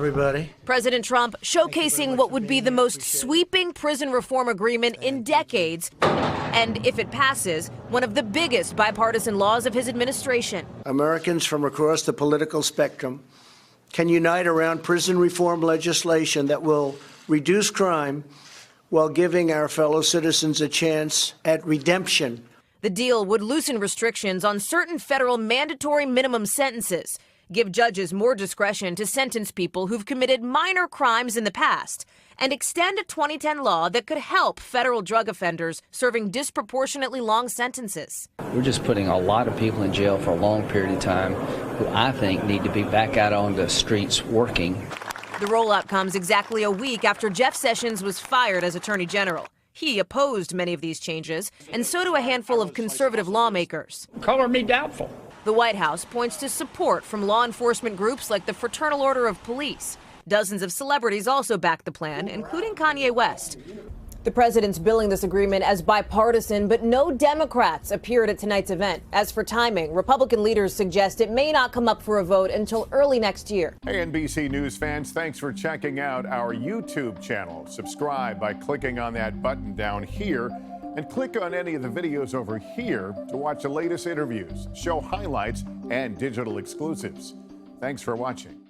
everybody. President Trump showcasing what would be the most sweeping prison reform agreement in decades, and if it passes, one of the biggest bipartisan laws of his administration. Americans from across the political spectrum can unite around prison reform legislation that will reduce crime while giving our fellow citizens a chance at redemption. The deal would loosen restrictions on certain federal mandatory minimum sentences, give judges more discretion to sentence people who've committed minor crimes in the past, and extend a 2010 law that could help federal drug offenders serving disproportionately long sentences. We're just putting a lot of people in jail for a long period of time who I think need to be back out on the streets working. The rollout comes exactly a week after Jeff Sessions was fired as Attorney General. He opposed many of these changes, and so do a handful of conservative lawmakers. Color me doubtful. The White House points to support from law enforcement groups like the Fraternal Order of Police. Dozens of celebrities also back the plan, including Kanye West. The president's billing this agreement as bipartisan, but no Democrats appeared at tonight's event. As for timing, Republican leaders suggest it may not come up for a vote until early next year. Hey, NBC News fans, thanks for checking out our YouTube channel. Subscribe by clicking on that button down here and click on any of the videos over here to watch the latest interviews, show highlights, and digital exclusives. Thanks for watching.